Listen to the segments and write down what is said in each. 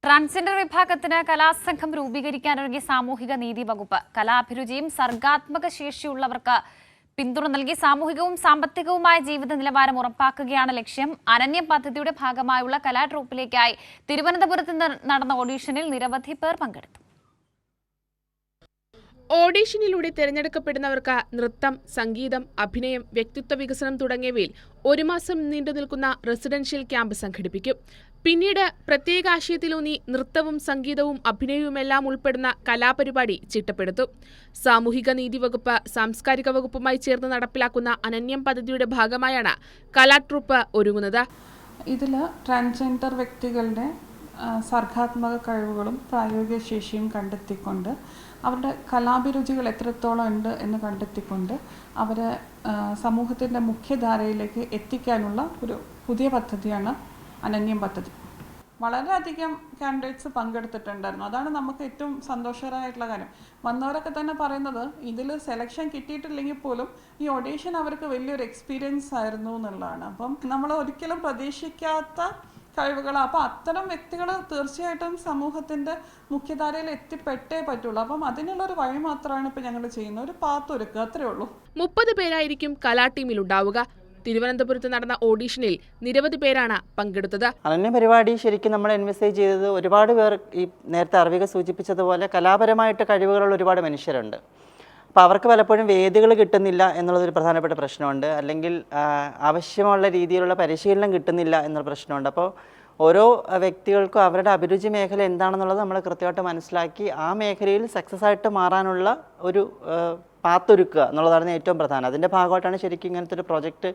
Transgender വിഭാഗത്തിന് കലാസംഘം രൂപീകരിക്കാനൊരുങ്ങിയ സാമൂഹിക നീതി വകുപ്പ്. കലാഭിരുചിയും സർഗാത്മക ശേഷിയുള്ളവർക്ക് പിന്തുണ നൽകി സാമൂഹികവും സാമ്പത്തികവുമായ ജീവിത നിലവാരം ഉറപ്പാക്കുകയാണ് ലക്ഷ്യം. അനന്യം പദ്ധതിയുടെ ഭാഗമായുള്ള കലാ ട്രൂപ്പിലേക്കായി തിരുവനന്തപുരത്ത് നടന്ന ഓഡീഷനിൽ നിരവധി പേർ പങ്കെടുത്തു. ഓഡീഷനിലൂടെ തിരഞ്ഞെടുക്കപ്പെടുന്നവർക്ക് നൃത്തം, സംഗീതം, അഭിനയം, വ്യക്തിത്വ വികസനം തുടങ്ങിയവയിൽ 1 മാസം നീണ്ടുനിൽക്കുന്ന റെസിഡൻഷ്യൽ ക്യാമ്പ് സംഘടിപ്പിക്കും. പിന്നീട് പ്രത്യേക ആശയത്തിലൂന്നി നൃത്തവും സംഗീതവും അഭിനയവുമെല്ലാം ഉൾപ്പെടുന്ന കലാപരിപാടി ചിട്ടപ്പെടുത്തും. സാമൂഹിക നീതി വകുപ്പ് സാംസ്കാരിക വകുപ്പുമായി ചേർന്ന് നടപ്പിലാക്കുന്ന അനന്യം പദ്ധതിയുടെ ഭാഗമായാണ് കലാ ട്രൂപ്പ് ഒരുങ്ങുന്നത്. ഇതിൽ ട്രാൻസ്ജെൻഡർ വ്യക്തികളുടെ സർഗാത്മക കഴിവുകളും പ്രായോഗിക ശേഷിയും കണ്ടെത്തിക്കൊണ്ട് അവരുടെ കലാഭിരുചികൾ എത്രത്തോളം ഉണ്ട് എന്ന് കണ്ടെത്തിക്കൊണ്ട് അവരെ സമൂഹത്തിൻ്റെ മുഖ്യധാരയിലേക്ക് എത്തിക്കാനുള്ള ഒരു പുതിയ പദ്ധതിയാണ് അനന്യം പദ്ധതി. വളരെയധികം കാൻഡിഡേറ്റ്സ് പങ്കെടുത്തിട്ടുണ്ടായിരുന്നു. അതാണ് നമുക്ക് ഏറ്റവും സന്തോഷകരമായിട്ടുള്ള കാര്യം. വന്നവരൊക്കെ തന്നെ പറയുന്നത് ഇതിൽ സെലക്ഷൻ കിട്ടിയിട്ടില്ലെങ്കിൽ പോലും ഈ ഓഡീഷൻ അവർക്ക് വലിയൊരു എക്സ്പീരിയൻസ് ആയിരുന്നു എന്നുള്ളതാണ്. അപ്പം നമ്മൾ ഒരിക്കലും പ്രതീക്ഷിക്കാത്ത കഴിവുകളാണ്. അപ്പോൾ അത്തരം വ്യക്തികൾ തീർച്ചയായിട്ടും സമൂഹത്തിൻ്റെ മുഖ്യധാരയിൽ എത്തിപ്പെട്ടേ പറ്റുള്ളൂ. അപ്പം അതിനുള്ളൊരു വഴി മാത്രമാണ് ഇപ്പോൾ ഞങ്ങൾ ചെയ്യുന്നത്. ഒരു പാത്തൊരുക്കുക, അത്രയേ ഉള്ളൂ. 30 പേരായിരിക്കും കലാ ടീമിലുണ്ടാവുക. തിരുവനന്തപുരത്ത് നടന്ന ഓഡീഷനിൽ നിരവധി പേരാണ് പങ്കെടുത്തത്. അനന്യ പരിപാടി ശരിക്കും നമ്മൾ എൻവിസേജ് ചെയ്തത് ഒരുപാട് പേർ ഈ നേരത്തെ അർവിക സൂചിപ്പിച്ചതുപോലെ കലാപരമായിട്ട് കഴിവുകളുള്ള ഒരുപാട് മനുഷ്യരുണ്ട്. അപ്പോൾ അവർക്ക് പലപ്പോഴും വേദികൾ കിട്ടുന്നില്ല എന്നുള്ളതൊരു പ്രധാനപ്പെട്ട പ്രശ്നമുണ്ട്. അല്ലെങ്കിൽ ആവശ്യമുള്ള രീതിയിലുള്ള പരിശീലനം കിട്ടുന്നില്ല എന്നുള്ള പ്രശ്നമുണ്ട്. അപ്പോൾ ഓരോ വ്യക്തികൾക്കും അവരുടെ അഭിരുചി മേഖല എന്താണെന്നുള്ളത് നമ്മൾ കൃത്യമായിട്ട് മനസ്സിലാക്കി ആ മേഖലയിൽ സക്സസ് ആയിട്ട് മാറാനുള്ള ഒരു പാത്തൊരുക്കുക എന്നുള്ളതാണ് ഏറ്റവും പ്രധാനം. അതിൻ്റെ ഭാഗമായിട്ടാണ് ശരിക്കും ഇങ്ങനത്തെ ഒരു പ്രോജക്റ്റ്.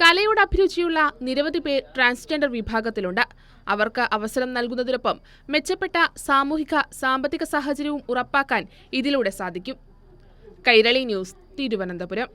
കലയോട് അഭിരുചിയുള്ള നിരവധി പേർ ട്രാൻസ്ജെൻഡർ വിഭാഗത്തിലുണ്ട്. അവർക്ക് അവസരം നൽകുന്നതിനൊപ്പം മെച്ചപ്പെട്ട സാമൂഹിക സാമ്പത്തിക സാഹചര്യവും ഉറപ്പാക്കാൻ ഇതിലൂടെ സാധിക്കും. കൈരളി ന്യൂസ്, തിരുവനന്തപുരം.